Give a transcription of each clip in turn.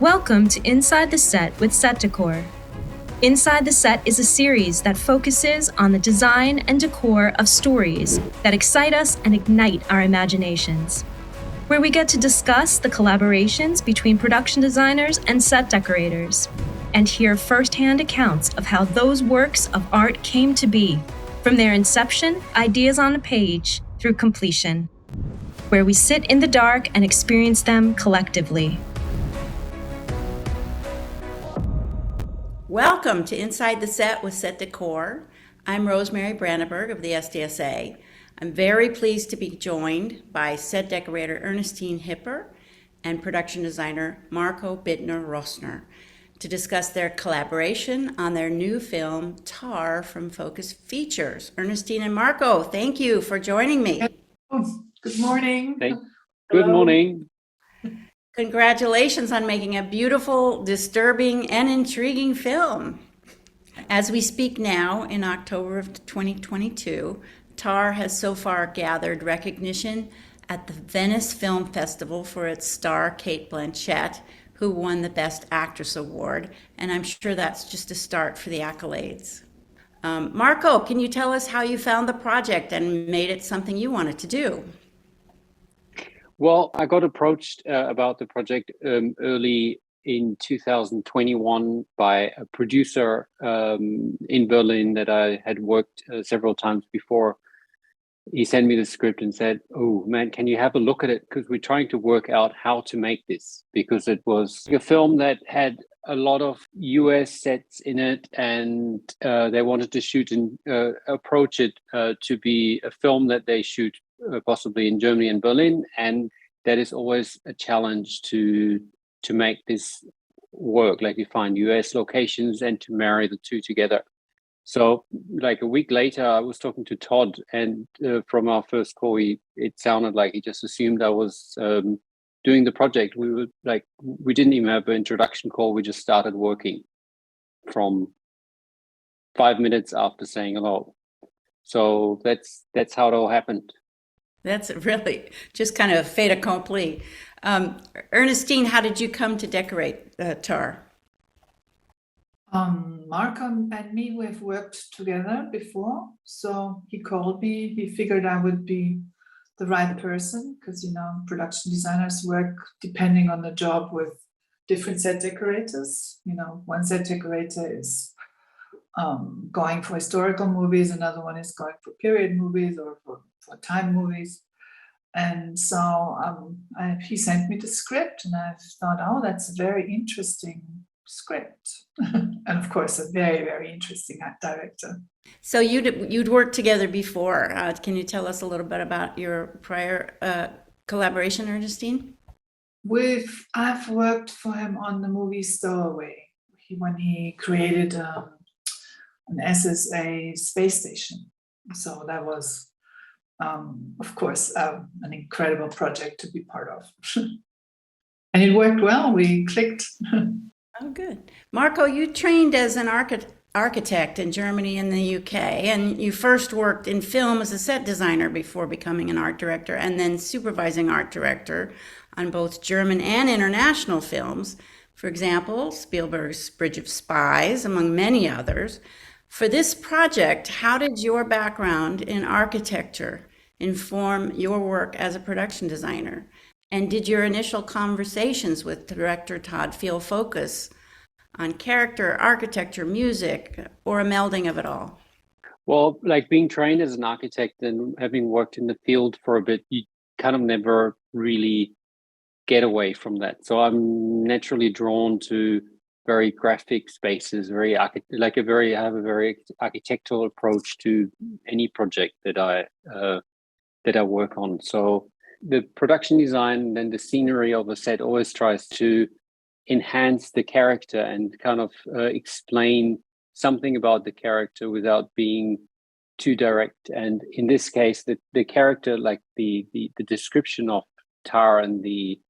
Welcome to Inside the Set with Set Decor. Inside the Set is a series that focuses on the design and decor of stories that excite us and ignite our imaginations, where we get to discuss the collaborations between production designers and set decorators, and hear firsthand accounts of how those works of art came to be, from their inception, ideas on a page, through completion, where we sit in the dark and experience them collectively. Welcome to Inside the Set with Set Decor. I'm Rosemary Brandenburg of the SDSA. I'm very pleased to be joined by set decorator Ernestine Hipper and production designer Hipper and Bittner Rosser to discuss their collaboration on their new film, Tar from Focus Features. Ernestine and Marco, thank you for joining me. Good morning. Good morning. Congratulations on making a beautiful, disturbing, and intriguing film. As we speak now, in October of 2022, Tar has so far gathered recognition at the Venice Film Festival for its star Cate Blanchett, who won the Best Actress Award, and I'm sure that's just a start for the accolades. Marco, can you tell us how you found the project and made it something you wanted to do? Well, I got approached about the project early in 2021 by a producer in Berlin that I had worked several times before. He sent me the script and said, "Oh man, can you have a look at it? Because we're trying to work out how to make this, because it was a film that had a lot of US sets in it, and they wanted to shoot and approach it to be a film that they shoot possibly in Germany and Berlin, and that is always a challenge to make this work. Like, you find US locations and to marry the two together." So like a week later, I was talking to Todd, and from our first call, it sounded like he just assumed I was doing the project. We didn't even have an introduction call. We just started working from 5 minutes after saying hello. So that's how it all happened. That's really just kind of fait accompli. Ernestine, how did you come to decorate Tar? Marco and me, we've worked together before, so he called me. He figured I would be the right person because, production designers work depending on the job with different set decorators. One set decorator is going for historical movies, another one is going for period movies or for time movies. And so he sent me the script, and I thought, oh, that's a very interesting script. And of course, a very, very interesting director. So you'd worked together before. Can you tell us a little bit about your prior collaboration, Ernestine? I've worked for him on the movie Stowaway, when he created an SSA space station. So that was, of course, an incredible project to be part of. And it worked well. We clicked. Oh, good. Marco, you trained as an architect in Germany and the UK, and you first worked in film as a set designer before becoming an art director, and then supervising art director on both German and international films. For example, Spielberg's Bridge of Spies, among many others. For this project, how did your background in architecture inform your work as a production designer? And did your initial conversations with director Todd Fields focus on character, architecture, music, or a melding of it all? Well, like being trained as an architect and having worked in the field for a bit, you kind of never really get away from that. So I'm naturally drawn to very graphic spaces, I have a very architectural approach to any project that I work on. So the production design and the scenery of a set always tries to enhance the character and kind of explain something about the character without being too direct. And in this case, the character, like the description of Tar and the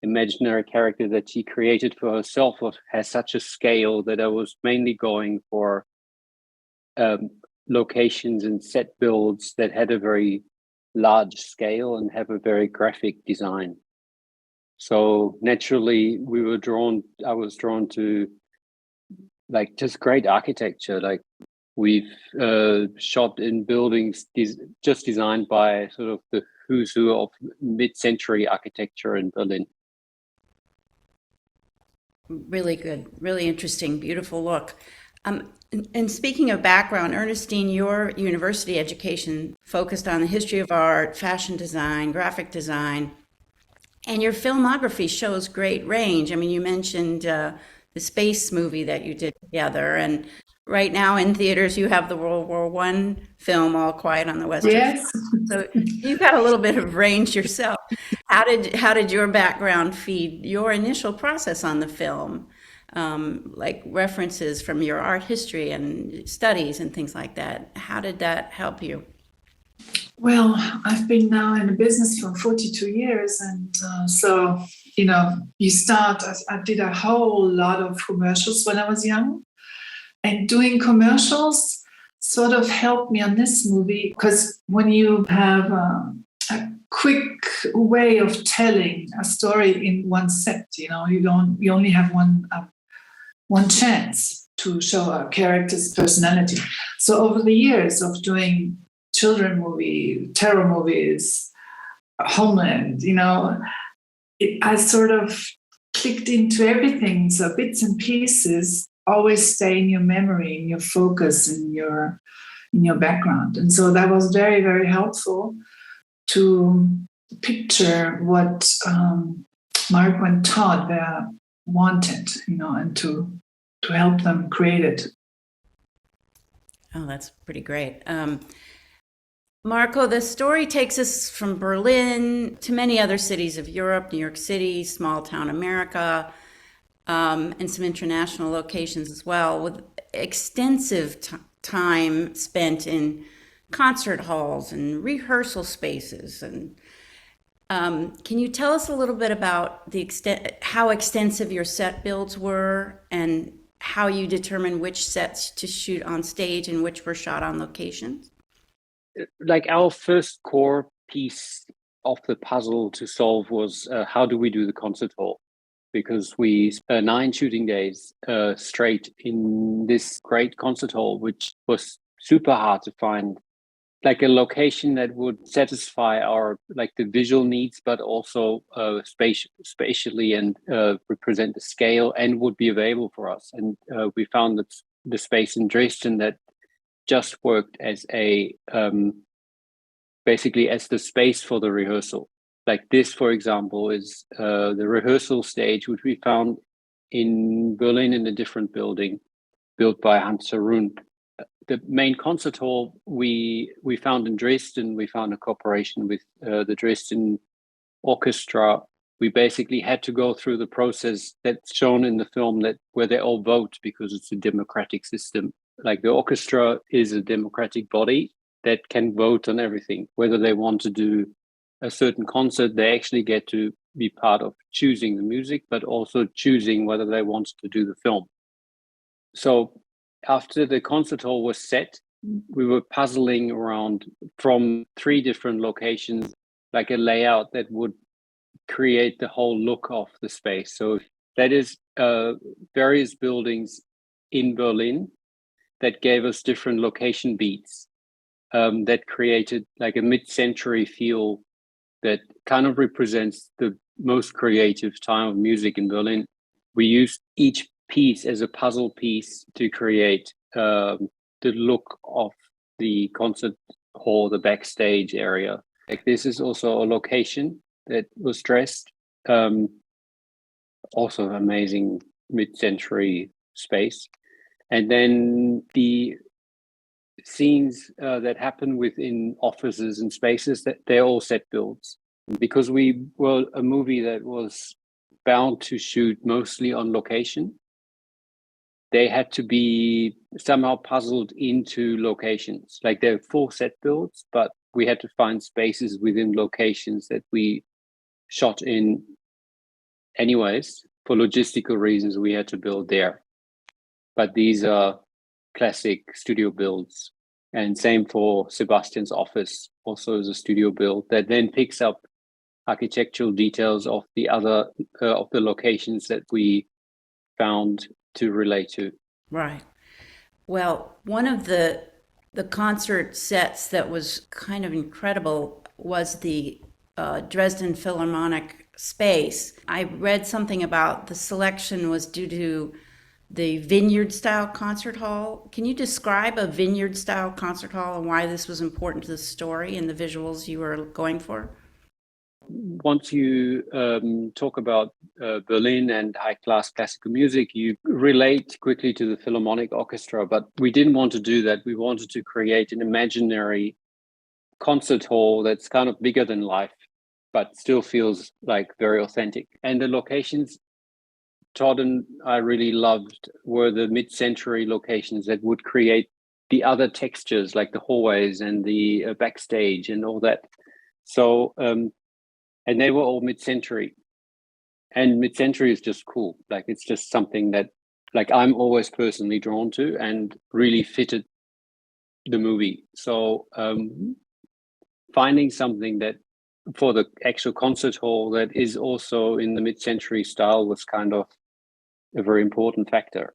imaginary character that she created for herself has such a scale that I was mainly going for locations and set builds that had a very large scale and have a very graphic design. So naturally, I was drawn to like just great architecture. Like we've shot in buildings just designed by sort of the who's who of mid-century architecture in Berlin. Really good, really interesting, beautiful look. And speaking of background, Ernestine, your university education focused on the history of art, fashion design, graphic design, and your filmography shows great range. I mean, you mentioned the space movie that you did together, and right now in theaters you have the World War One film, All Quiet on the Western Front. Yes. So you've got a little bit of range yourself. How did your background feed your initial process on the film? Like references from your art history and studies and things like that. How did that help you? Well, I've been now in the business for 42 years. And so, you start, I did a whole lot of commercials when I was young. And doing commercials sort of helped me on this movie, because when you have a quick way of telling a story in one set, you only have one chance to show a character's personality. So over the years of doing children movie, terror movies, Homeland, I sort of clicked into everything. So bits and pieces always stay in your memory, in your focus, in your background. And so that was very, very helpful to picture what Mark and Todd wanted, and to help them create it. Oh, that's pretty great. Marco, the story takes us from Berlin to many other cities of Europe, New York City, small town America, and some international locations as well, with extensive time spent in concert halls and rehearsal spaces. And can you tell us a little bit about how extensive your set builds were, and how you determined which sets to shoot on stage and which were shot on locations? Like our first core piece of the puzzle to solve was how do we do the concert hall? Because we spent 9 shooting days straight in this great concert hall, which was super hard to find, like a location that would satisfy our the visual needs, but also spatially and represent the scale and would be available for us. And we found that the space in Dresden that just worked as basically as the space for the rehearsal. Like this, for example, is the rehearsal stage, which we found in Berlin in a different building built by Hans Sarun. The main concert hall we found in Dresden. We found a cooperation with the Dresden Orchestra. We basically had to go through the process that's shown in the film, where they all vote, because it's a democratic system. Like the orchestra is a democratic body that can vote on everything. Whether they want to do a certain concert, they actually get to be part of choosing the music, but also choosing whether they want to do the film. So after the concert hall was set, we were puzzling around from 3 different locations, like a layout that would create the whole look of the space. So that is various buildings in Berlin that gave us different location beats that created like a mid-century feel that kind of represents the most creative time of music in Berlin. We used each piece as a puzzle piece to create the look of the concert hall, the backstage area. Like this is also a location that was dressed. Also amazing mid-century space. And then the scenes that happen within offices and spaces, that they're all set builds. Because we were a movie that was bound to shoot mostly on location, they had to be somehow puzzled into locations. Like they're full set builds, but we had to find spaces within locations that we shot in anyways. For logistical reasons, we had to build there. But these are classic studio builds. And same for Sebastian's office, also is a studio build that then picks up architectural details of the other of the locations that we found to relate to. Right. Well, one of the concert sets that was kind of incredible was the Dresden Philharmonic space. I read something about the selection was due to the vineyard style concert hall. Can you describe a vineyard style concert hall and why this was important to the story and the visuals you were going for? Once you talk about Berlin and high-class classical music, you relate quickly to the Philharmonic Orchestra, but we didn't want to do that. We wanted to create an imaginary concert hall that's kind of bigger than life, but still feels like very authentic. And the locations Todd and I really loved were the mid-century locations that would create the other textures, like the hallways and the backstage and all that. So, and they were all mid-century, and mid-century is just cool. Like, it's just something that, like, I'm always personally drawn to and really fitted the movie. So finding something that for the actual concert hall that is also in the mid-century style was kind of a very important factor.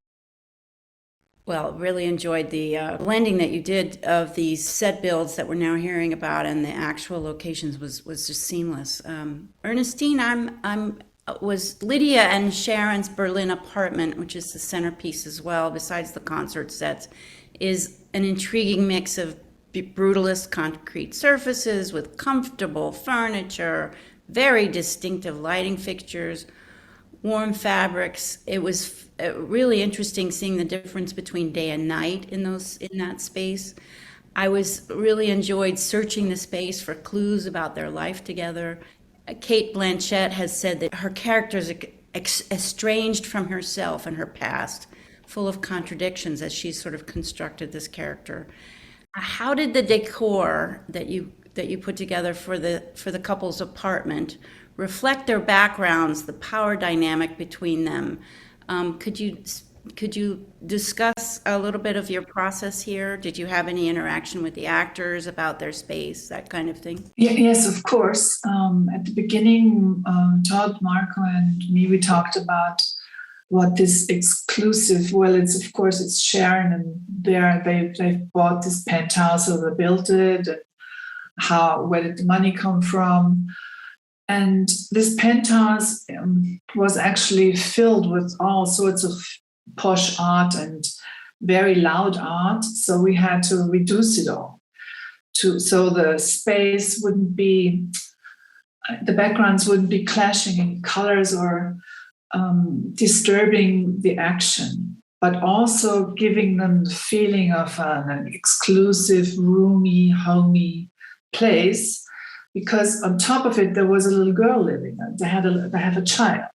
Well, really enjoyed the blending that you did of these set builds that we're now hearing about, and the actual locations was just seamless. Ernestine, was Lydia and Sharon's Berlin apartment, which is the centerpiece as well, besides the concert sets, is an intriguing mix of brutalist concrete surfaces with comfortable furniture, very distinctive lighting fixtures, warm fabrics. It was really interesting seeing the difference between day and night in that space. I really enjoyed searching the space for clues about their life together. Kate Blanchett has said that her character is estranged from herself and her past, full of contradictions as she's sort of constructed this character. How did the decor that you put together for the couple's apartment reflect their backgrounds, the power dynamic between them? Could you discuss a little bit of your process here? Did you have any interaction with the actors about their space, that kind of thing? Yes, of course. At the beginning, Todd, Marco, and me, we talked about what this exclusive, well, it's Sharon, and they've bought this penthouse, or they built it, and where did the money come from? And this penthouse was actually filled with all sorts of posh art and very loud art. So we had to reduce it all so the space wouldn't be, the backgrounds wouldn't be clashing in colors or disturbing the action, but also giving them the feeling of an exclusive, roomy, homey place. Because on top of it, there was a little girl living there. They have a child.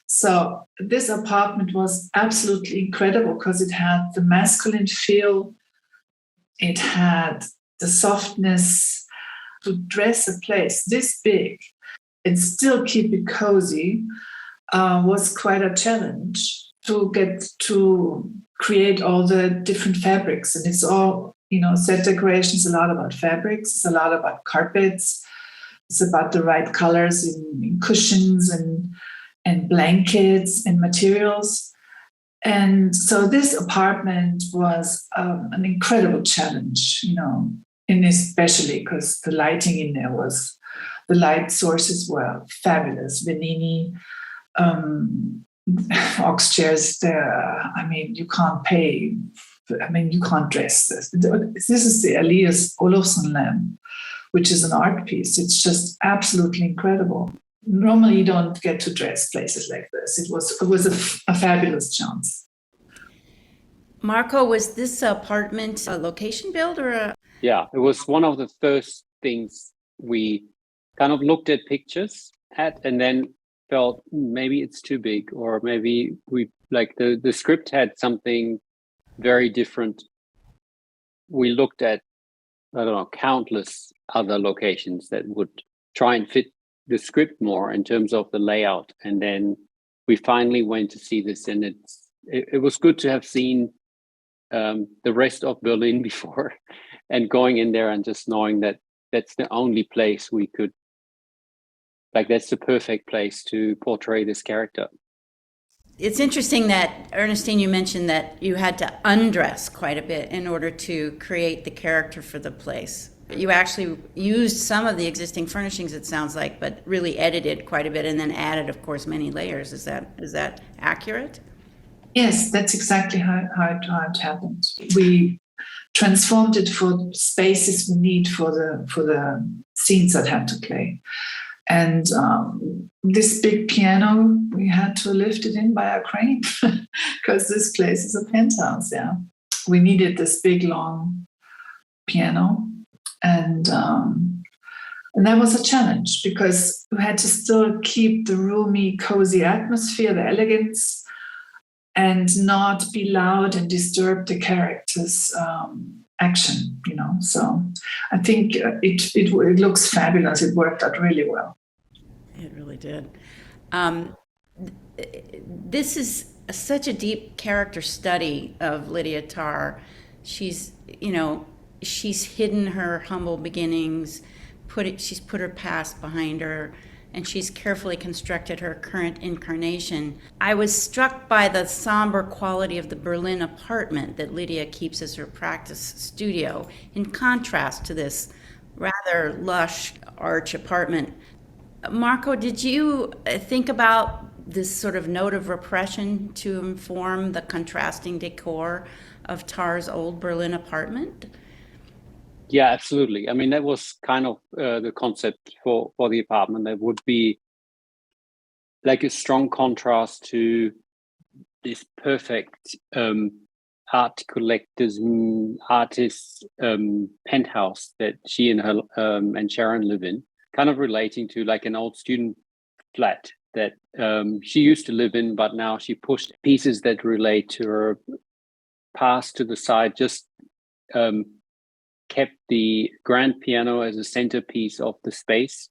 So this apartment was absolutely incredible because it had the masculine feel. It had the softness to dress a place this big and still keep it cozy. Was quite a challenge to get to create all the different fabrics. And it's all, set decoration is a lot about fabrics. It's a lot about carpets. It's about the right colors in cushions and blankets and materials. And so this apartment was an incredible challenge, and especially because the lighting in there the light sources were fabulous. Venini, ox chairs there. You can't pay. You can't dress this. This is the Elias Olofsson lamp, which is an art piece. It's just absolutely incredible. Normally, you don't get to dress places like this. It was a fabulous chance. Marco, was this apartment a location build or a? Yeah, it was one of the first things we kind of looked at pictures at, and then felt maybe it's too big, or maybe we like the script had something very different. We looked at, I don't know, countless other locations that would try and fit the script more in terms of the layout, and then we finally went to see this, and it was good to have seen the rest of Berlin before, and going in there and just knowing that that's the only place we could like that's the perfect place to portray this character. It's interesting that, Ernestine, you mentioned that you had to undress quite a bit in order to create the character for the place. You actually used some of the existing furnishings, it sounds like, but really edited quite a bit and then added, of course, many layers. Is that accurate? Yes, that's exactly how it happened. We transformed it for spaces we need for the scenes that had to play. And this big piano, we had to lift it in by a crane because this place is a penthouse. Yeah, we needed this big long piano, and that was a challenge because we had to still keep the roomy, cozy atmosphere, the elegance, and not be loud and disturb the characters' action, So I think it looks fabulous. It worked out really well. It really did. This is such a deep character study of Lydia Tarr. She's hidden her humble beginnings, she's put her past behind her, and she's carefully constructed her current incarnation. I was struck by the somber quality of the Berlin apartment that Lydia keeps as her practice studio, in contrast to this rather lush arch apartment. Marco, did you think about this sort of note of repression to inform the contrasting decor of Tarr's old Berlin apartment? Yeah, absolutely. I mean, that was kind of the concept for the apartment. That would be like a strong contrast to this perfect art collector's artist penthouse that she and her and Sharon live in, kind of relating to like an old student flat that she used to live in, but now she pushed pieces that relate to her past to the side, just kept the grand piano as a centerpiece of the space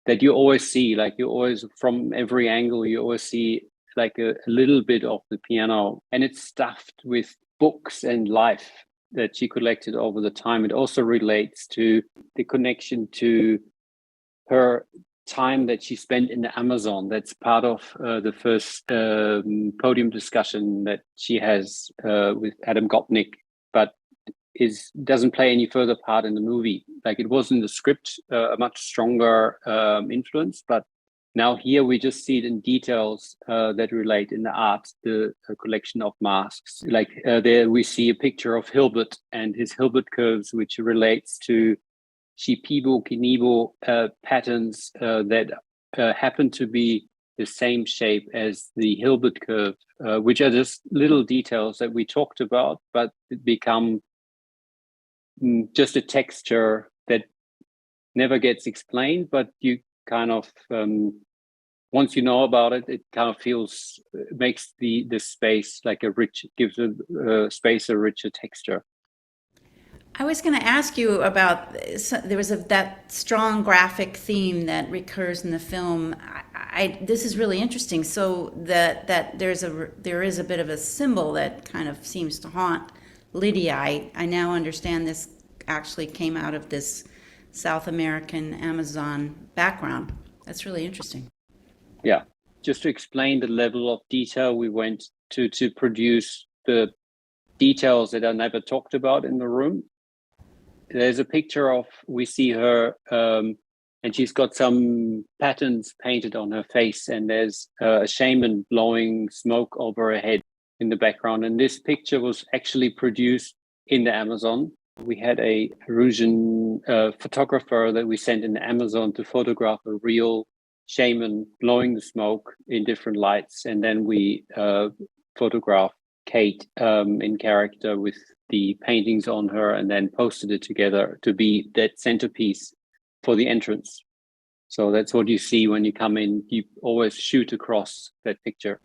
that you always see, like you always, from every angle, you always see like a little bit of the piano, and it's stuffed with books and life that she collected over the time. It also relates to the connection to her time that she spent in the Amazon. That's part of the first podium discussion that she has with Adam Gopnik, but doesn't play any further part in the movie. Like it was in the script, a much stronger influence, but now here we just see it in details that relate in the art, the collection of masks. Like there we see a picture of Hilbert and his Hilbert curves, which relates to Shipibo, Kinibo patterns that happen to be the same shape as the Hilbert curve, which are just little details that we talked about, but become just a texture that never gets explained, but you kind of once you know about it, it kind of makes the space like gives a space a richer texture. I was going to ask you about, there was that strong graphic theme that recurs in the film. This is really interesting. So that there is a bit of a symbol that kind of seems to haunt Lydia. I now understand this actually came out of this South American Amazon background. That's really interesting. Yeah, just to explain the level of detail we went to produce the details that are never talked about in the room. There's a picture we see her, and she's got some patterns painted on her face, and there's a shaman blowing smoke over her head in the background. And this picture was actually produced in the Amazon. We had a Peruvian photographer that we sent in the Amazon to photograph a real shaman blowing the smoke in different lights. And then we photographed Kate in character with the paintings on her, and then posted it together to be that centerpiece for the entrance. So that's what you see when you come in. You always shoot across that picture.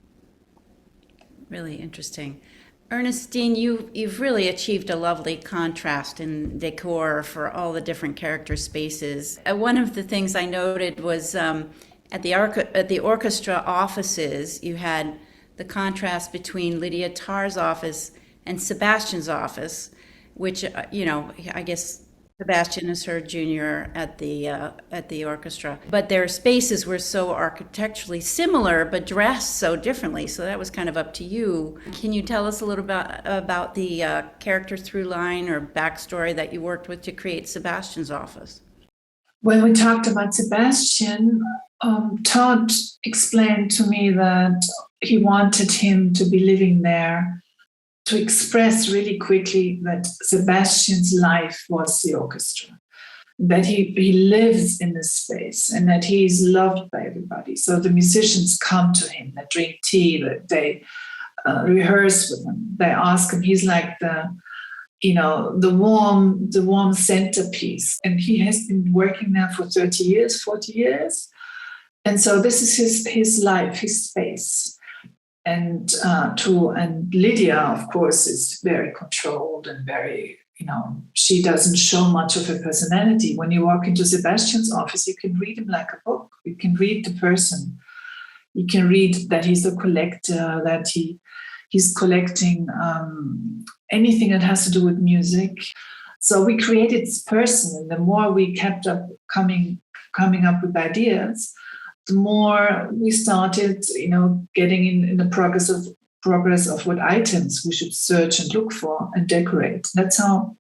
Really interesting. Ernestine, you've really achieved a lovely contrast in decor for all the different character spaces. One of the things I noted was at the orchestra offices, you had the contrast between Lydia Tarr's office and Sebastian's office, which, I guess Sebastian is her junior at the orchestra, but their spaces were so architecturally similar, but dressed so differently. So that was kind of up to you. Can you tell us a little about the character through line or backstory that you worked with to create Sebastian's office? When we talked about Sebastian, Todd explained to me that he wanted him to be living there to express really quickly that Sebastian's life was the orchestra, that he lives in this space and that he is loved by everybody. So the musicians come to him, they drink tea, that they rehearse with him. They ask him, he's like the warm centerpiece. And he has been working there for 30 years, 40 years. And so this is his life, his space. And Lydia, of course, is very controlled and very, she doesn't show much of her personality. When you walk into Sebastian's office, you can read him like a book. You can read the person. You can read that he's a collector, that he's collecting anything that has to do with music. So we created this person, and the more we kept up coming up with ideas, the more we started, getting in the progress of what items we should search and look for and decorate. That's how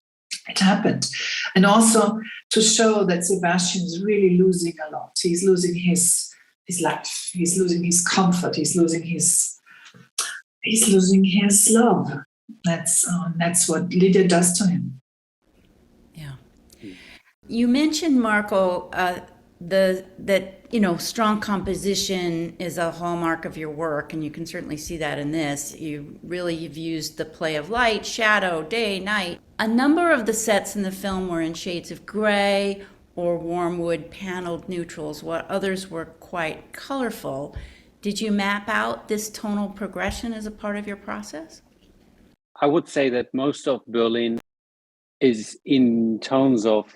it happened. And also to show that Sebastian is really losing a lot. He's losing his life. He's losing his comfort. He's losing his love. That's what Lydia does to him. Yeah. You mentioned, Marco, that strong composition is a hallmark of your work, and you can certainly see that in this. You've used the play of light, shadow, day, night. A number of the sets in the film were in shades of gray or warm wood paneled neutrals, while others were quite colorful. Did you map out this tonal progression as a part of your process? I would say that most of Berlin is in tones of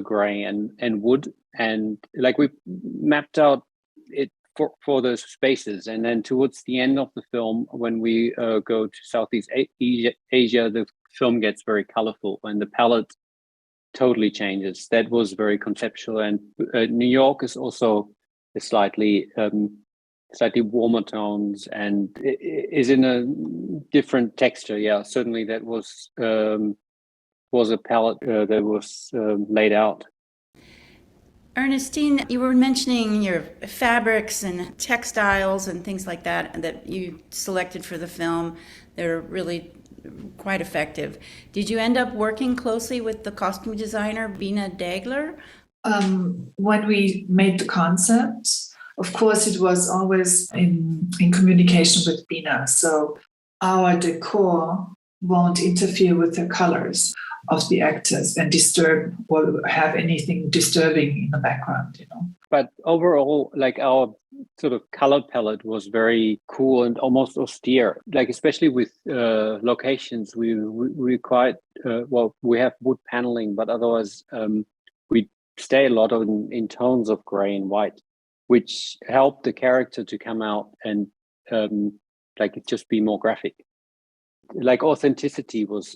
gray and wood, and like we mapped out it for those spaces. And then towards the end of the film, when we go to Southeast Asia, the film gets very colorful and the palette totally changes. That was very conceptual. And New York is also a slightly warmer tones and is in a different texture. Yeah, certainly that was a palette that was laid out. Ernestine, you were mentioning your fabrics and textiles and things like that you selected for the film. They're really quite effective. Did you end up working closely with the costume designer, Bina Dagler? When we made the concept, of course, it was always in communication with Bina. So our decor won't interfere with the colors of the actors and disturb or have anything disturbing in the background, But overall, like our sort of color palette was very cool and almost austere. Like especially with locations, we quite we have wood paneling, but otherwise we stay a lot in tones of gray and white, which helped the character to come out and it just be more graphic. Like authenticity was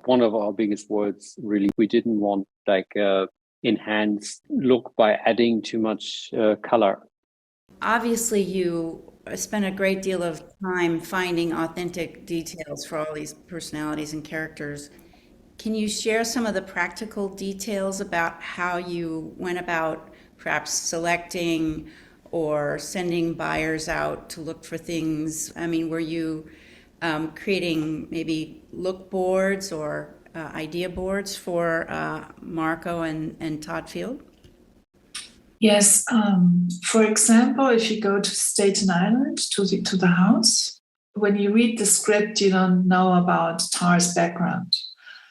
one of our biggest words, really. We didn't want enhanced look by adding too much color. Obviously, you spent a great deal of time finding authentic details for all these personalities and characters. Can you share some of the practical details about how you went about perhaps selecting or sending buyers out to look for things? I mean, were you creating maybe look boards or idea boards for Marco and Todd Field? Yes. For example, if you go to Staten Island, to the house, when you read the script, you don't know about Tar's background.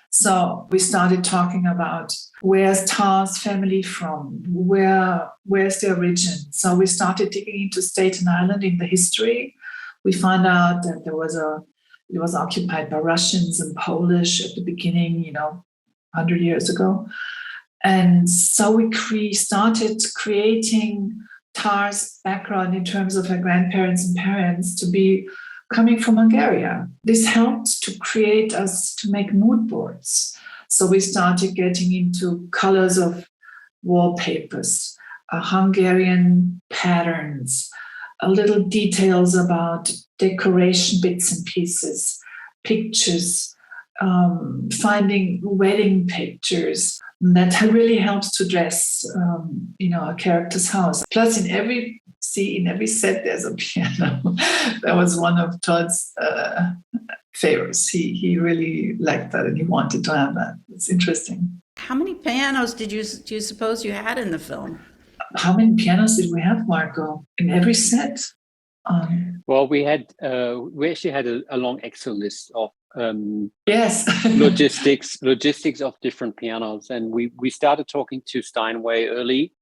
So we started talking about where's Tar's family from, where's the origin. So we started digging into Staten Island in the history. We found out that it was occupied by Russians and Polish at the beginning, 100 years ago. And so we started creating Tar's background in terms of her grandparents and parents to be coming from Hungary. This helped to make mood boards. So we started getting into colors of wallpapers, Hungarian patterns, little details about decoration bits and pieces, pictures, finding wedding pictures. That really helps to dress, a character's house. Plus, in every set, there's a piano. That was one of Todd's favorites. He really liked that, and he wanted to have that. It's interesting. How many pianos do you suppose you had in the film? How many pianos did we have, Marco, in every set? Well, we actually had a long Excel list of yes logistics of different pianos, and we started talking to Steinway early.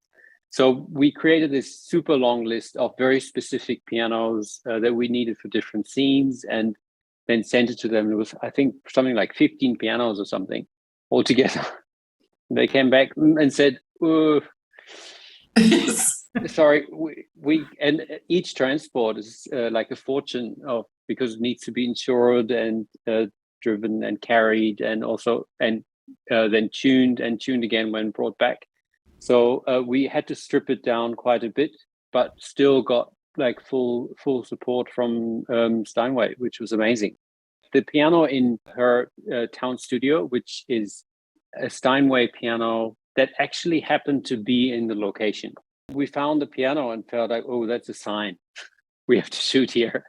So we created this super long list of very specific pianos that we needed for different scenes, and then sent it to them. It was, I think, something like 15 pianos or something altogether. They came back and said, sorry, we and each transport is like a fortune because it needs to be insured and driven and carried, and also then tuned again when brought back. So we had to strip it down quite a bit, but still got like full support from Steinway, which was amazing. The piano in her town studio, which is a Steinway piano that actually happened to be in the location. We found the piano and felt like, oh, that's a sign. We have to shoot here.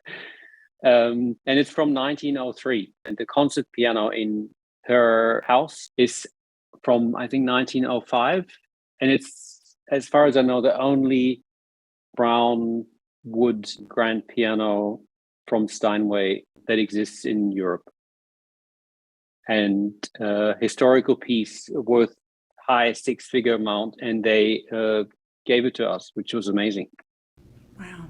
And it's from 1903. And the concert piano in her house is from, I think, 1905. And it's, as far as I know, the only brown wood grand piano from Steinway that exists in Europe. And historical piece worth high six-figure amount, and they gave it to us, which was amazing. Wow.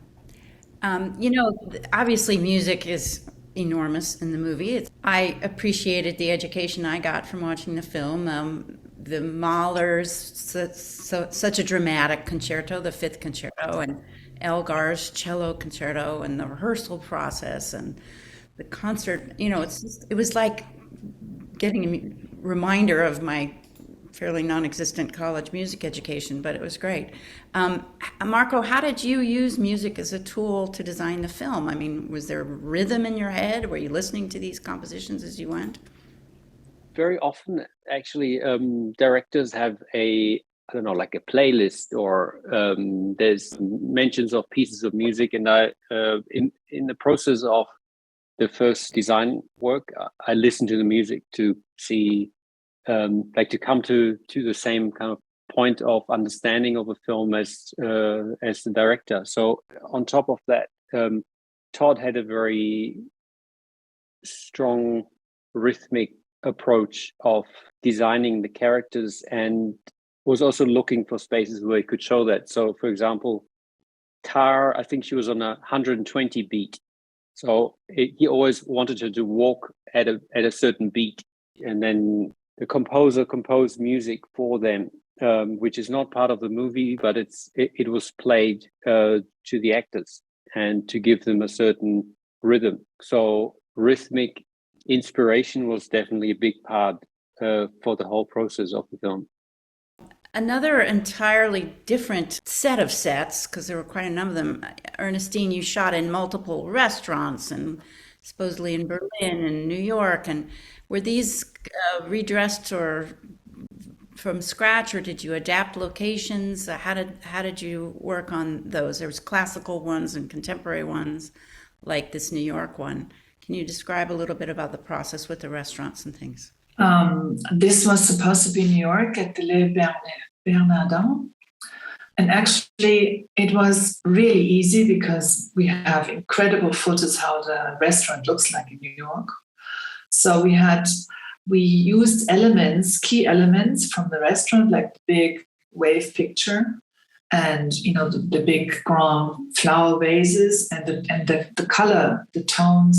Obviously music is enormous in the movie. I appreciated the education I got from watching the film. The Mahler's such a dramatic concerto, the Fifth Concerto, and Elgar's cello concerto, and the rehearsal process and the concert. It was like getting a reminder of my fairly non-existent college music education, but it was great. Marco, how did you use music as a tool to design the film? I mean, was there rhythm in your head? Were you listening to these compositions as you went? Very often, actually, directors have like a playlist, or there's mentions of pieces of music, and I, in the process of the first design work, I listened to the music to see, to come to the same kind of point of understanding of a film as the director. So on top of that, Todd had a very strong rhythmic approach of designing the characters, and was also looking for spaces where he could show that. So, for example, Tar, I think she was on 120 beat. So he always wanted her to walk at a certain beat, and then the composer composed music for them, which is not part of the movie, but it was played to the actors and to give them a certain rhythm. So rhythmic inspiration was definitely a big part for the whole process of the film. Another entirely different set of sets, because there were quite a number of them. Ernestine, you shot in multiple restaurants, and supposedly in Berlin and New York. And were these redressed or from scratch, or did you adapt locations? How did you work on those? There was classical ones and contemporary ones, like this New York one. Can you describe a little bit about the process with the restaurants and things? This was supposed to be New York at the Le Bernardin. And actually, it was really easy because we have incredible photos how the restaurant looks like in New York. So we used key elements from the restaurant, like the big wave picture, and the big grand flower vases, and the color, the tone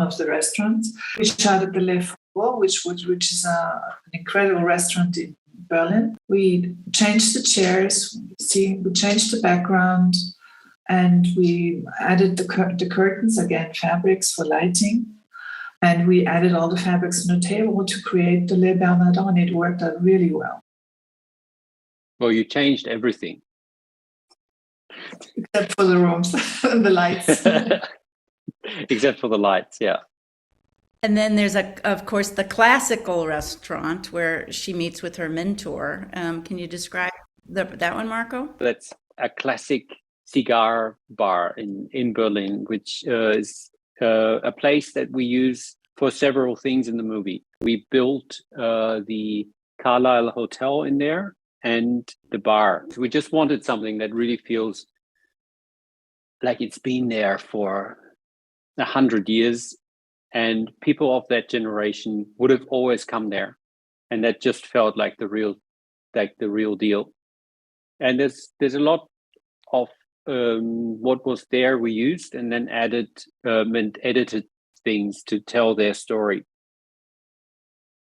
of the restaurant. We shot at the Le Faubourg, which is an incredible restaurant in Berlin. We changed the chairs, we changed the background, and we added the curtains, again, fabrics for lighting. And we added all the fabrics on the table to create the Le Bernardin, and it worked out really well. Well, you changed everything. Except for the rooms and the lights. Except for the lights, yeah. And then there's, of course, the classical restaurant where she meets with her mentor. Can you describe that one, Marco? That's a classic cigar bar in Berlin, which is a place that we use for several things in the movie. We built the Carlisle Hotel in there and the bar. We just wanted something that really feels like it's been there for 100 years, and people of that generation would have always come there, and that just felt like the real deal. And there's a lot of what was there we used, and then added and edited things to tell their story.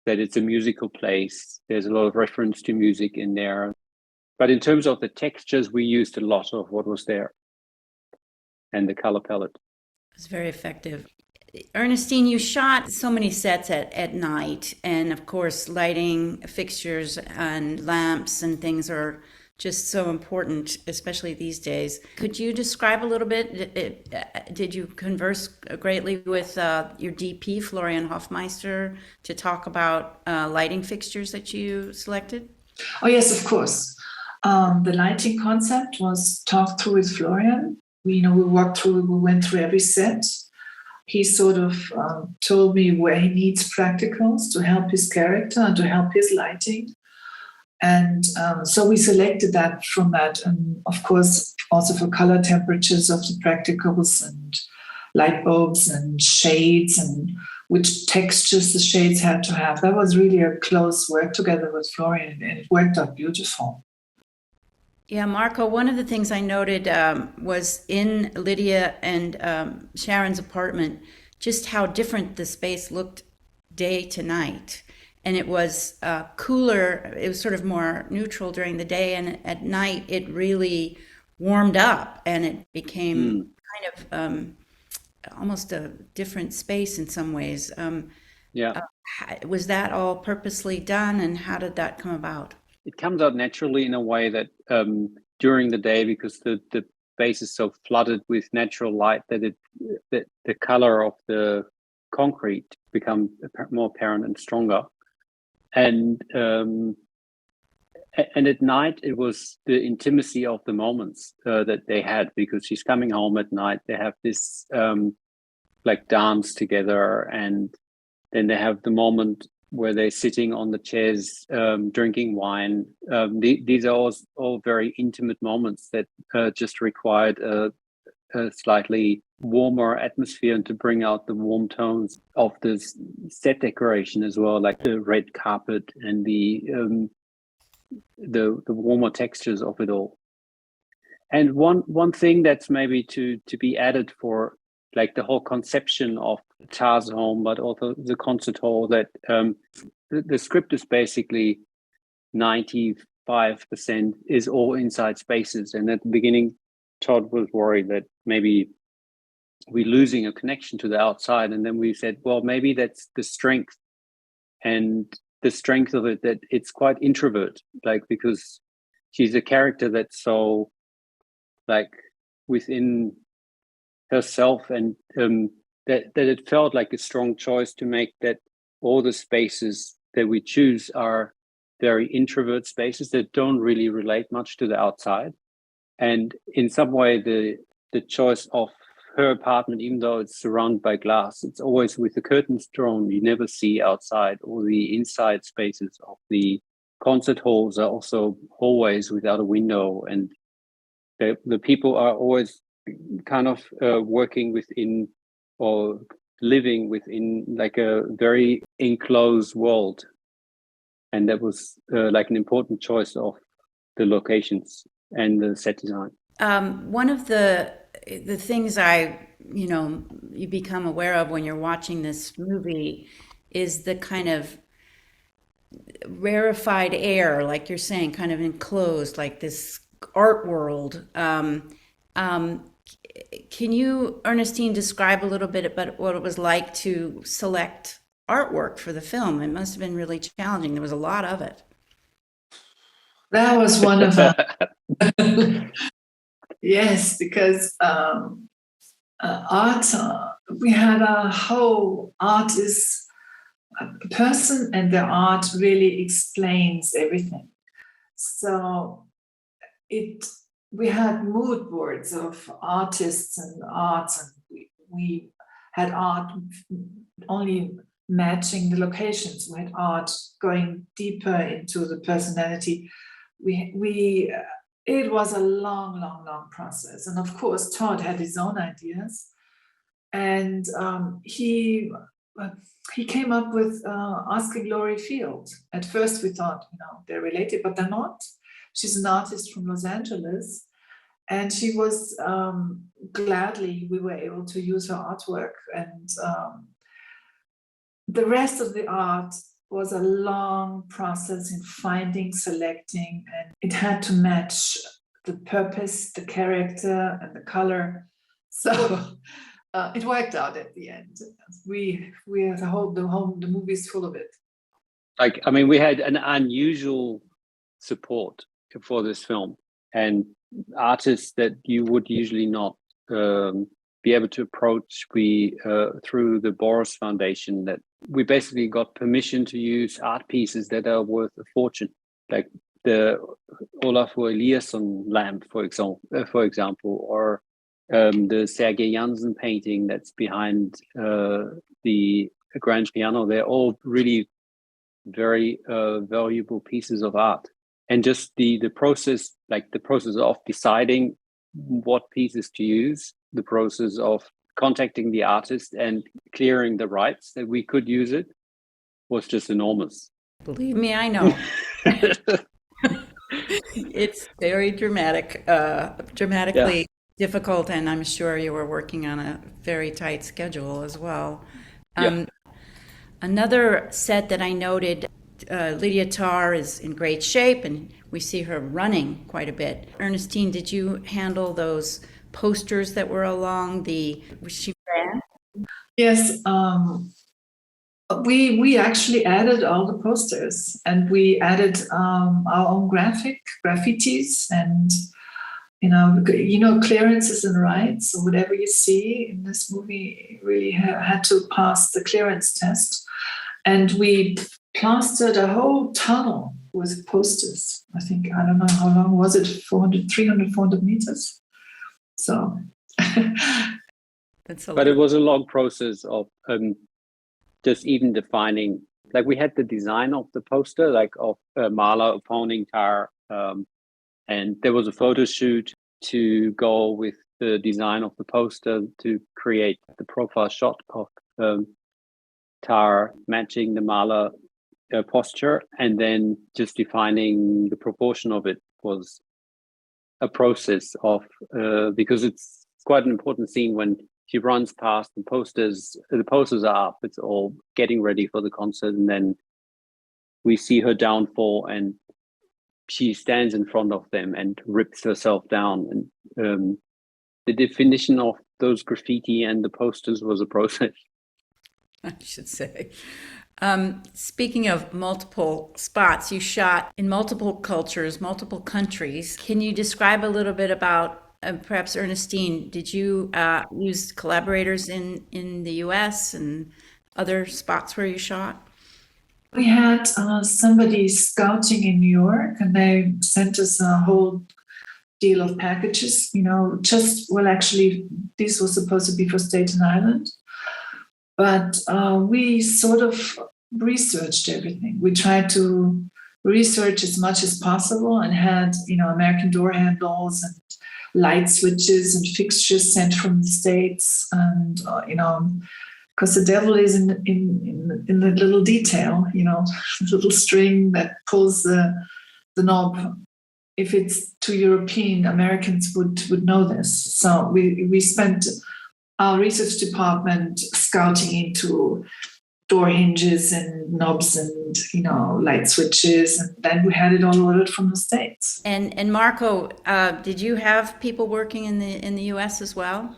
That it's a musical place. There's a lot of reference to music in there, but in terms of the textures, we used a lot of what was there, and the color palette. It's very effective. Ernestine, you shot so many sets at night, and of course, lighting fixtures and lamps and things are just so important, especially these days. Could you describe a little bit? Did you converse greatly with your DP, Florian Hofmeister, to talk about lighting fixtures that you selected? Oh, yes, of course. The lighting concept was talked through with Florian. We went through every set. He sort of told me where he needs practicals to help his character and to help his lighting. And so we selected that from that. And of course, also for color temperatures of the practicals and light bulbs and shades and which textures the shades had to have. That was really a close work together with Florian, and it worked out beautiful. Yeah, Marco, one of the things I noted was in Lydia and Sharon's apartment, just how different the space looked day to night. And it was cooler, it was sort of more neutral during the day, and at night it really warmed up and it became kind of almost a different space in some ways. Was that all purposely done, and how did that come about? It comes out naturally in a way that during the day, because the base is so flooded with natural light, that the color of the concrete becomes more apparent and stronger. And at night, it was the intimacy of the moments that they had, because she's coming home at night. They have this like dance together, and then they have the moment where they're sitting on the chairs drinking wine. These are all very intimate moments that just required a slightly warmer atmosphere, and to bring out the warm tones of this set decoration as well, like the red carpet and the warmer textures of it all. And one thing that's maybe to be added for like the whole conception of Char's home, but also the concert hall, that the script is basically 95% is all inside spaces. And at the beginning, Todd was worried that maybe we're losing a connection to the outside. And then we said, well, maybe that's the strength, and the strength of it, that it's quite introvert, like, because she's a character that's so like within herself, and that it felt like a strong choice to make that all the spaces that we choose are very introvert spaces that don't really relate much to the outside. And in some way, the choice of her apartment, even though it's surrounded by glass, it's always with the curtains drawn. You never see outside, or the inside spaces of the concert halls are also hallways without a window. And the people are always kind of working within or living within like a very enclosed world. And that was like an important choice of the locations and the set design. One of the things you become aware of when you're watching this movie is the kind of rarefied air, like you're saying, kind of enclosed, like this art world. Can you, Ernestine, describe a little bit about what it was like to select artwork for the film? It must have been really challenging. There was a lot of it. That was one of them. Yes, because art, we had a whole artist, a person, and the art really explains everything. So we had mood boards of artists and arts, and we had art only matching the locations. We had art going deeper into the personality. It was a long process, and of course Todd had his own ideas, and he came up with asking Laurie Fields. At first we thought, they're related, but they're not. She's an artist from Los Angeles, and she was gladly we were able to use her artwork, and the rest of the art was a long process in finding, selecting, and it had to match the purpose, the character, and the color. So it worked out at the end. We had the movie's full of it. We had an unusual support for this film, and artists that you would usually not be able to approach. We through the Boris Foundation, that we basically got permission to use art pieces that are worth a fortune, like the Olafur Eliasson lamp, for example, or the Sergei Janssen painting that's behind the grand piano. They're all really very valuable pieces of art. And just the process, like the process of deciding what pieces to use, the process of contacting the artist and clearing the rights that we could use it, was just enormous. Believe me, I know. It's very dramatically difficult, and I'm sure you were working on a very tight schedule as well. Another set that I noted, Lydia Tarr is in great shape, and we see her running quite a bit. Ernestine, did you handle those posters that were along she ran? Yes, we actually added all the posters, and we added our own graffitis, and clearances and rights. So whatever you see in this movie really had to pass the clearance test, and we plastered a whole tunnel with posters. I don't know how long was it, 400 meters. So but it was a long process of just even defining, like we had the design of the poster, like of Mahler opponing Tarr, and there was a photo shoot to go with the design of the poster to create the profile shot of Tarr matching the Mahler posture, and then just defining the proportion of it was a process of because it's quite an important scene when she runs past the posters are up, it's all getting ready for the concert, and then we see her downfall and she stands in front of them and rips herself down, and the definition of those graffiti and the posters was a process, I should say. Speaking of multiple spots, you shot in multiple cultures, multiple countries. Can you describe a little bit about, perhaps Ernestine, did you use collaborators in the US and other spots where you shot? We had somebody scouting in New York, and they sent us a whole deal of packages, actually, this was supposed to be for Staten Island. But we sort of researched everything. We tried to research as much as possible, and had, American door handles and light switches and fixtures sent from the States. And, because the devil is in the little detail, the little string that pulls the knob. If it's too European, Americans would know this. So we spent our research department scouting into door hinges and knobs and, light switches. And then we had it all ordered from the States. And Marco, did you have people working in the US as well?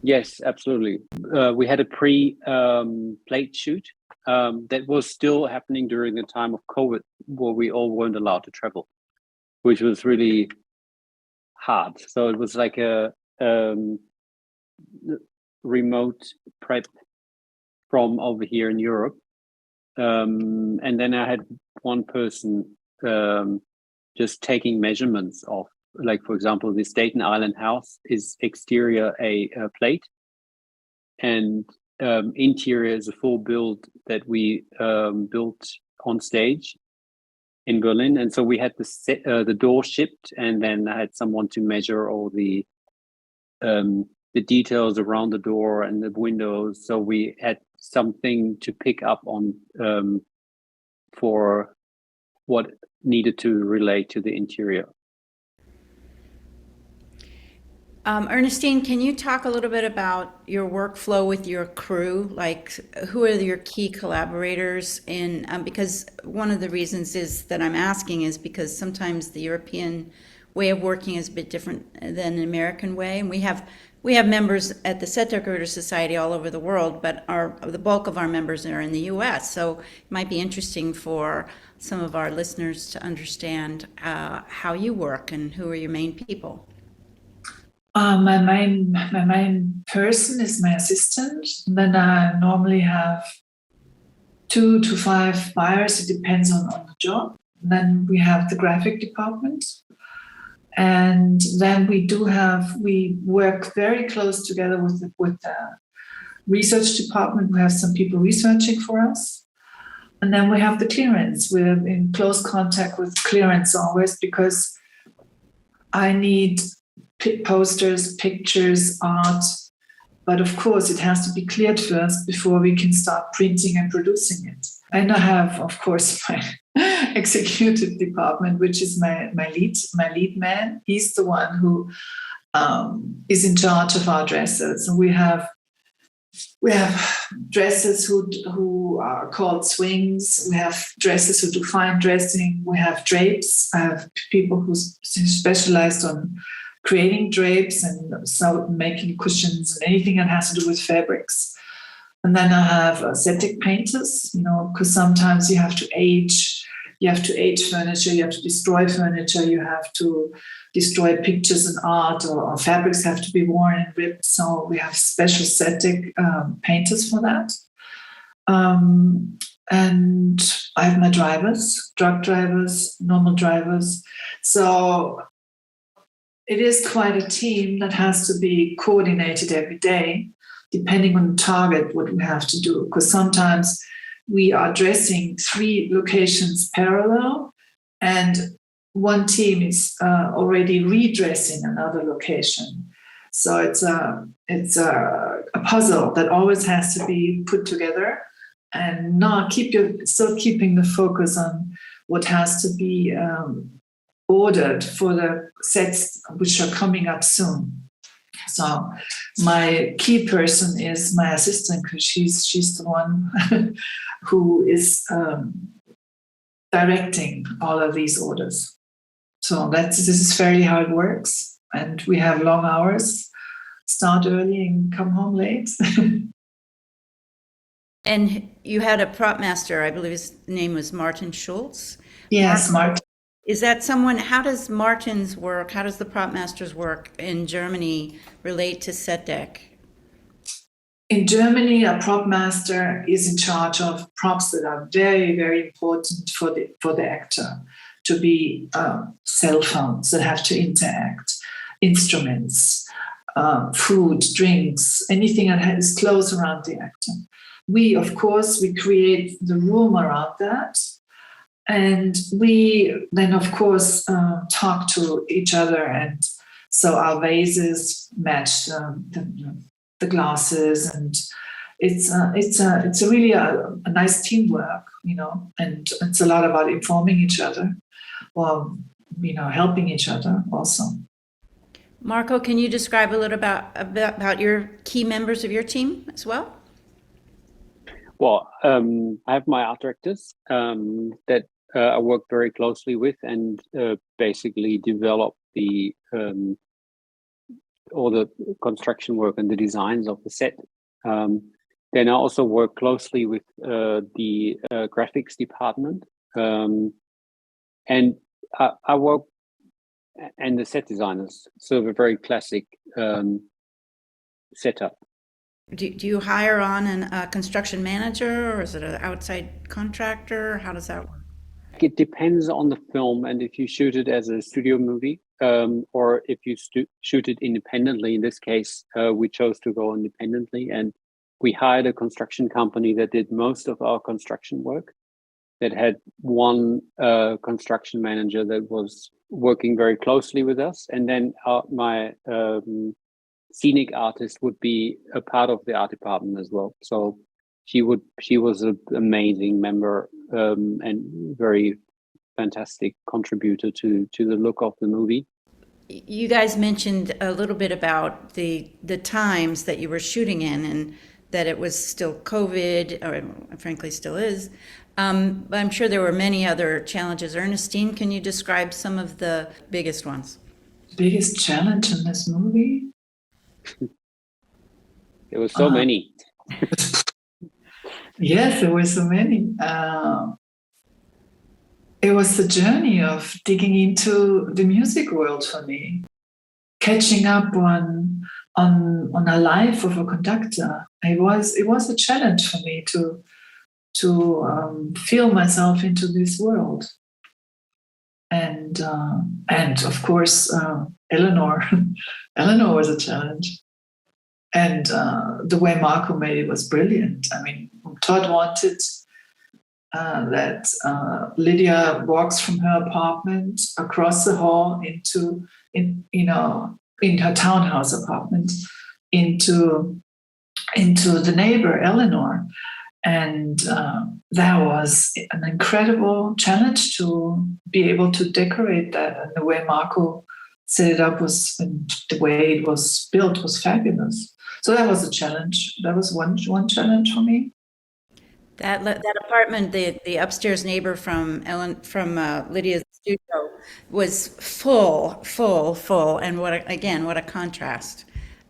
Yes, absolutely. We had a plate shoot that was still happening during the time of COVID, where we all weren't allowed to travel, which was really hard. So it was like a remote prep from over here in Europe. And then I had one person just taking measurements of, like, for example, the Staten Island house is exterior a plate, and interior is a full build that we built on stage in Berlin. And so we had the door shipped, and then I had someone to measure all the details around the door and the windows. So we had something to pick up on for what needed to relate to the interior. Ernestine, can you talk a little bit about your workflow with your crew? Like, who are your key collaborators? Because one of the reasons is that I'm asking is because sometimes the European way of working is a bit different than an American way, and we have members at the Set Decorator Society all over the world, but the bulk of our members are in the U.S. So it might be interesting for some of our listeners to understand how you work and who are your main people. My main person is my assistant. Then I normally have 2 to 5 buyers. It depends on the job. And then we have the graphic department. And then we work very close together with the research department. We have some people researching for us. And then we have the clearance. We're in close contact with clearance always, because I need posters, pictures, art. But of course, it has to be cleared first before we can start printing and producing it. And I have, of course, my executive department, which is my lead man. He's the one who is in charge of our dressers. And we have dressers who are called swings. We have dressers who do fine dressing. We have drapes. I have people who specialized on creating drapes and so making cushions and anything that has to do with fabrics. And then I have aesthetic painters, because sometimes you have to age furniture, you have to destroy furniture, you have to destroy pictures and art, or fabrics have to be worn and ripped. So we have special aesthetic painters for that. And I have my drivers, truck drivers, normal drivers. So it is quite a team that has to be coordinated every day, depending on the target, what we have to do. Because sometimes we are dressing 3 locations parallel, and one team is already redressing another location. So it's a puzzle that always has to be put together, and still keeping the focus on what has to be ordered for the sets which are coming up soon. So my key person is my assistant, because she's the one who is directing all of these orders. So this is fairly how it works. And we have long hours, start early and come home late. And you had a prop master, I believe his name was Martin Schultz. Yes, Martin. Is that someone, how does Martin's work, how does the prop master's work in Germany relate to set dec? In Germany, a prop master is in charge of props that are very, very important for the actor, to be cell phones that have to interact, instruments, food, drinks, anything that is close around the actor. We, of course, we create the room around that. And we then, of course, talk to each other. And so our vases match the glasses. And it's really a nice teamwork, and it's a lot about informing each other, or, helping each other also. Marco, can you describe a little about your key members of your team as well? Well, I have my art directors that I work very closely with and basically develop the all the construction work and the designs of the set. Then I also work closely with the graphics department, and I work and the set designers. So a very classic setup. Do you hire on a construction manager, or is it an outside contractor? How does that work? It depends on the film, and if you shoot it as a studio movie, or if you shoot it independently. In this case, we chose to go independently, and we hired a construction company that did most of our construction work, that had one construction manager that was working very closely with us, and then my scenic artist would be a part of the art department as well. So she was an amazing member and very fantastic contributor to the look of the movie. You guys mentioned a little bit about the times that you were shooting in, and that it was still COVID, or frankly still is. But I'm sure there were many other challenges. Ernestine, can you describe some of the biggest ones? Biggest challenge in this movie? There were so many. Yes, there were so many. It was the journey of digging into the music world for me, catching up on a life of a conductor. It was a challenge for me to feel myself into this world, and of course Eleanor. Eleanor was a challenge, and the way Marco made it was brilliant. I mean, Todd wanted that Lydia walks from her apartment across the hall in her townhouse apartment into the neighbor Eleanor, and that was an incredible challenge to be able to decorate that. And the way Marco set it up and the way it was built was fabulous. So that was a challenge. That was one challenge for me. That apartment, the upstairs neighbor from Lydia's studio was full, and what a contrast.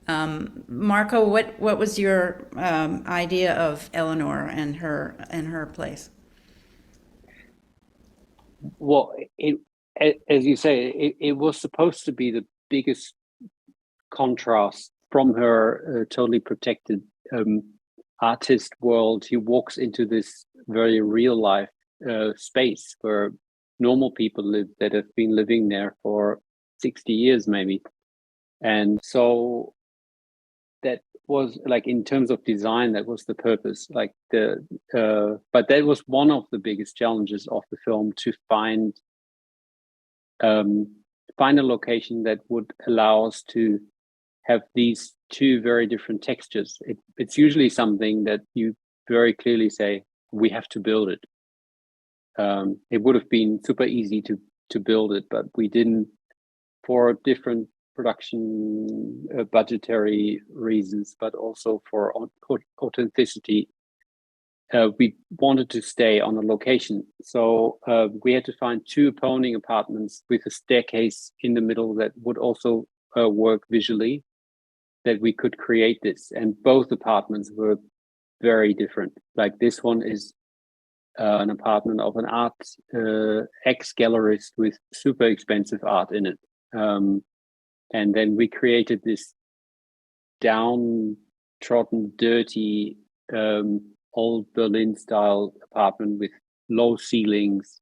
Marco, what was your idea of Eleanor and her place? Well, as you say, it was supposed to be the biggest contrast from her totally protected artist world. He walks into this very real life space where normal people live, that have been living there for 60 years maybe. And so that was, like, in terms of design, that was the purpose. Like but that was one of the biggest challenges of the film, to find a location that would allow us to have these two very different textures. It's usually something that you very clearly say, we have to build it. It would have been super easy to build it, but we didn't, for different production budgetary reasons, but also for authenticity. We wanted to stay on a location. So we had to find two opposing apartments with a staircase in the middle that would also work visually, that we could create this. And both apartments were very different. Like, this one is an apartment of an art ex-gallerist with super expensive art in it. And then we created this downtrodden, dirty, old Berlin style apartment with low ceilings.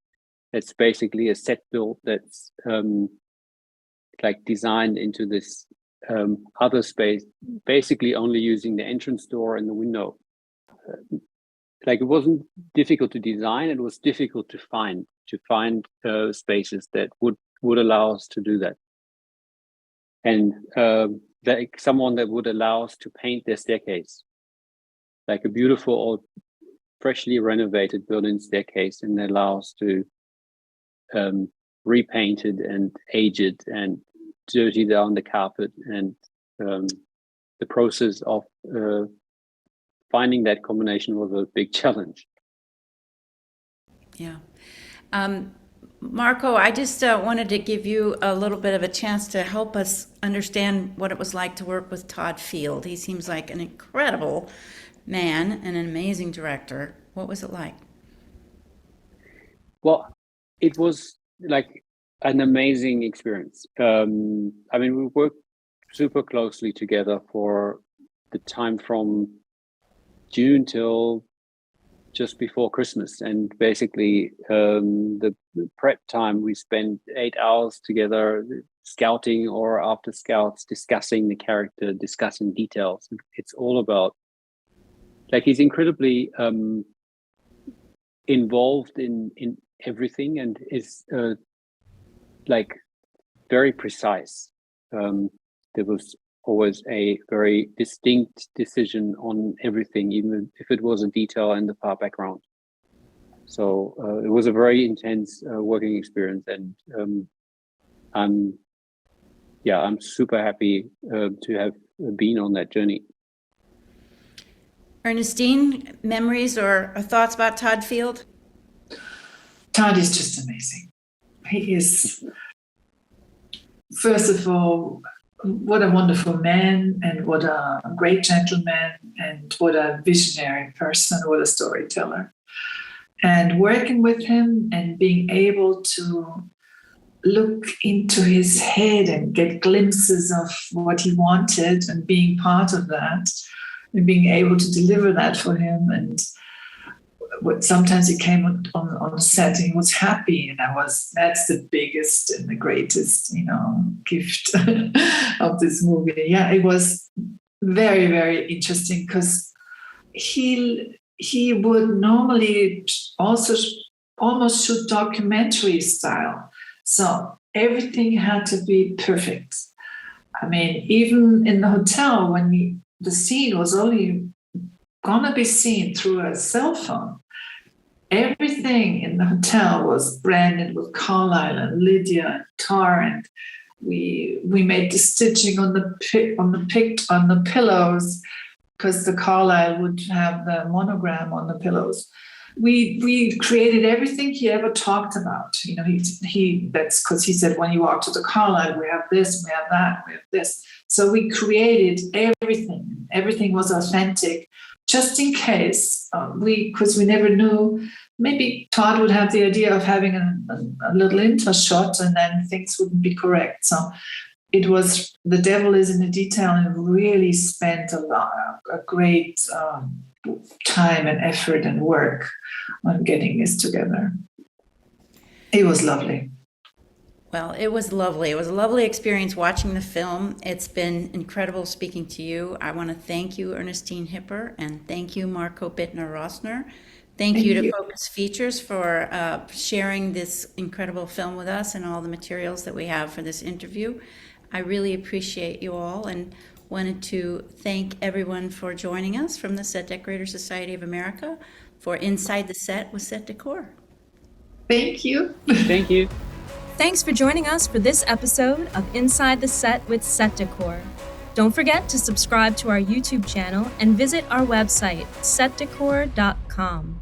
It's basically a set built that's like designed into this other space, basically only using the entrance door and the window. Like, it wasn't difficult to design, it was difficult to find spaces that would allow us to do that. And someone that would allow us to paint their staircase, like a beautiful old, freshly renovated Berlin staircase, and allow us to repaint it and age it and dirty down the carpet. And the process of finding that combination was a big challenge. Yeah. Marco, I just wanted to give you a little bit of a chance to help us understand what it was like to work with Todd Field. He seems like an incredible man and an amazing director. What was it like? Well, it was like an amazing experience. I mean, we worked super closely together for the time from June till just before Christmas, and basically the prep time we spent 8 hours together scouting or after scouts, discussing the character, discussing details. It's all about, like, he's incredibly involved in everything and is like very precise. There was always a very distinct decision on everything, even if it was a detail in the far background. So it was a very intense working experience, and I'm super happy to have been on that journey. Ernestine, memories or thoughts about Todd Field? Todd is just amazing. He is, first of all, what a wonderful man, and what a great gentleman, and what a visionary person, what a storyteller. And working with him and being able to look into his head and get glimpses of what he wanted and being part of that and being able to deliver that for him. And sometimes he came on the set and he was happy, and that's the biggest and the greatest, gift of this movie. Yeah, it was very, very interesting, because he would normally also almost shoot documentary style. So everything had to be perfect. I mean, even in the hotel, when the scene was only gonna be seen through a cell phone, everything in the hotel was branded with Carlisle and Lydia and Tar, and we made the stitching on the pillows, because the Carlisle would have the monogram on the pillows. We created everything he ever talked about. That's because he said, when you walk to the Carlisle, we have this, we have that, we have this. So we created everything. Everything was authentic, just in case, because we never knew. Maybe Todd would have the idea of having a little intro shot, and then things wouldn't be correct. So it was, the devil is in the detail, and really spent a great time and effort and work on getting this together. It was lovely. Well, it was lovely. It was a lovely experience watching the film. It's been incredible speaking to you. I want to thank you, Ernestine Hipper, and thank you, Marco Bittner Rosser. Thank you to Focus Features for sharing this incredible film with us and all the materials that we have for this interview. I really appreciate you all, and wanted to thank everyone for joining us from the Set Decorator Society of America for Inside the Set with Set Decor. Thank you. Thank you. Thanks for joining us for this episode of Inside the Set with Set Decor. Don't forget to subscribe to our YouTube channel and visit our website, setdecor.com.